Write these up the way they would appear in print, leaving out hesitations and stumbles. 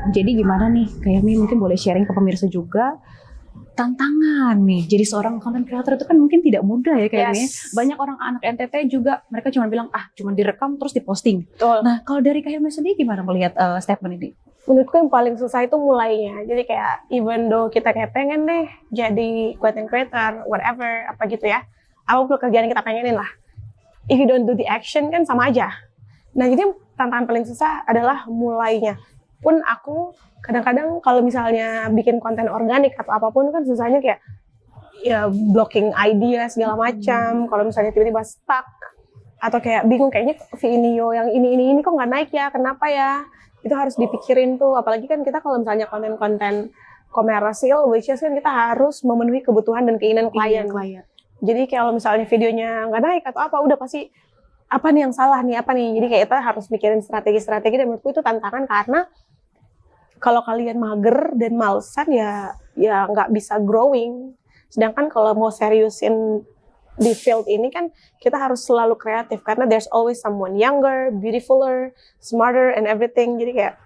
Jadi gimana nih, kayak Mi mungkin boleh sharing ke pemirsa juga tantangan nih. Jadi seorang content creator itu kan mungkin tidak mudah ya kayaknya. Yes. Banyak orang anak NTT juga mereka cuma bilang cuma direkam terus diposting. Betul. Nah kalau dari Kak Hilmi sendiri gimana melihat statement ini? Menurutku yang paling susah itu mulainya. Jadi kayak even though kita kayak pengen deh jadi content creator, whatever, apa gitu ya. Apapun pekerjaan yang kita pengenin lah. If you don't do the action kan sama aja. Nah jadi tantangan paling susah adalah mulainya. Pun aku kadang-kadang kalau misalnya bikin konten organik atau apapun kan susahnya kayak ya blocking idea segala macam. Kalau misalnya tiba-tiba stuck atau kayak bingung kayaknya video yang ini kok nggak naik ya, kenapa ya? Itu harus dipikirin tuh. Apalagi kan kita kalau misalnya konten-konten komersial, which is kan kita harus memenuhi kebutuhan dan keinginan klien. Jadi kalau misalnya videonya nggak naik atau apa, udah pasti apa nih yang salah nih, apa nih. Jadi kayak kita harus mikirin strategi-strategi dan menurutku itu tantangan karena kalau kalian mager dan malesan ya nggak bisa growing. Sedangkan kalau mau seriusin di field ini kan kita harus selalu kreatif karena there's always someone younger, beautifuler, smarter and everything. Jadi kayak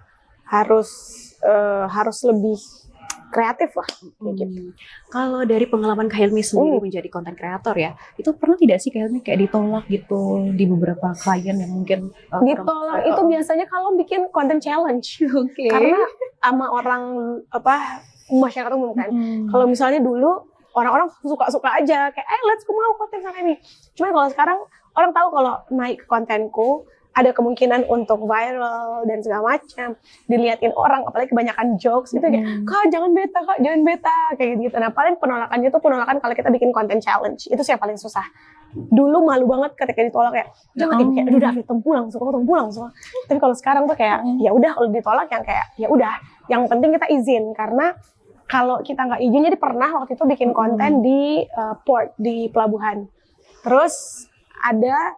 harus lebih kreatif lah. Gitu. Kalau dari pengalaman Kak Hilmi sendiri menjadi content creator ya, itu pernah tidak sih Kak Hilmi kayak ditolak gitu di beberapa klien yang mungkin ditolak itu biasanya kalau bikin content challenge. Karena sama orang masyarakat umum kan. Kalau misalnya dulu orang-orang suka-suka aja kayak let's go mau konten sama ini. Cuman kalau sekarang orang tahu kalau naik kontenku ada kemungkinan untuk viral dan segala macam, diliatin orang, apalagi kebanyakan jokes itu kayak kak jangan beta kayak gitu. Nah paling penolakannya tuh penolakan kalau kita bikin konten challenge itu sih yang paling susah. Dulu malu banget ketika ditolak kayak jangan kayak aduh David pulang semua. Tapi kalau sekarang tuh kayak ya udah kalau ditolak yang kayak ya udah yang penting kita izin karena kalau kita nggak izin, jadi pernah waktu itu bikin konten di port di pelabuhan, terus ada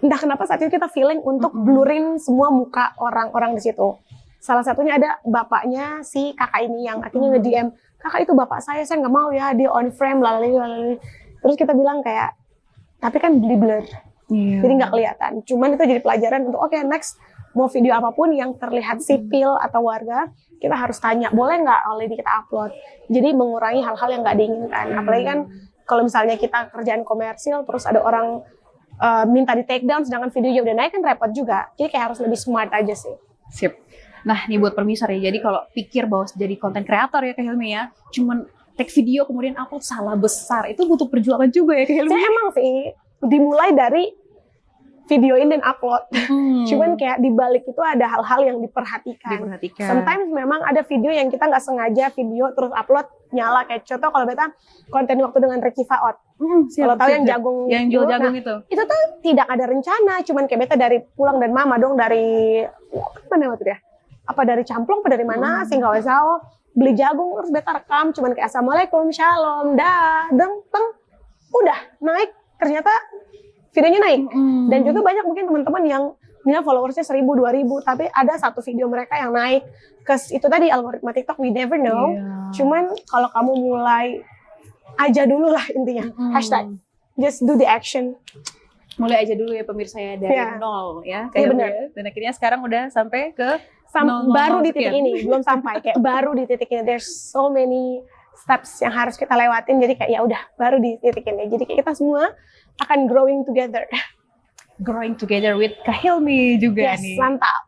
entah kenapa saat itu kita feeling untuk blurin semua muka orang-orang di situ. Salah satunya ada bapaknya si kakak ini yang akhirnya nge-DM, kakak itu bapak saya nggak mau ya dia on frame lalali. Terus kita bilang kayak, tapi kan di blur, jadi nggak kelihatan. Cuman itu jadi pelajaran untuk oke, next mau video apapun yang terlihat sipil atau warga, kita harus tanya boleh nggak already kita upload. Jadi mengurangi hal-hal yang nggak diinginkan. Apalagi kan kalau misalnya kita kerjaan komersil terus ada orang minta di take down sedangkan videonya udah naik kan repot juga. Jadi kayak harus lebih smart aja sih. Sip. Nah nih buat permisar ya, jadi kalau pikir bahwa jadi content creator ya Kak Hilmi ya, cuman take video kemudian upload salah besar, itu butuh perjuangan juga ya Kak Hilmi. Emang sih dimulai dari videoin dan upload. Cuman kayak di balik itu ada hal-hal yang diperhatikan. Sometimes memang ada video yang kita nggak sengaja video terus upload nyala, kayak contoh kalau beta konten waktu dengan Ricky Faot. Kalau tahu yang jagung yang jual jagung itu tuh tidak ada rencana, cuman kayak beta dari pulang dan mama dong dari mana waktu dia? Apa dari Camplong apa dari mana? Singkawesao beli jagung terus beta rekam cuman kayak assalamualaikum shalom dah teng udah naik, ternyata videonya naik. Dan juga banyak mungkin teman-teman yang punya followersnya 1.000, 2.000, tapi ada satu video mereka yang naik. Itu tadi algoritma TikTok, we never know. Cuman kalau kamu mulai aja dulu lah intinya. Hashtag, just do the action. Mulai aja dulu ya pemirsa ya, dari nol ya. Kayak benar. Dan akhirnya sekarang udah sampai ke baru di titik ini, belum sampai. Kayak baru di titik ini, there's so many steps yang harus kita lewatin. Jadi kayak ya udah baru di titik ini. Jadi kayak kita semua akan growing together. Growing together with Kak Hilmi juga nih. Yes, mantap.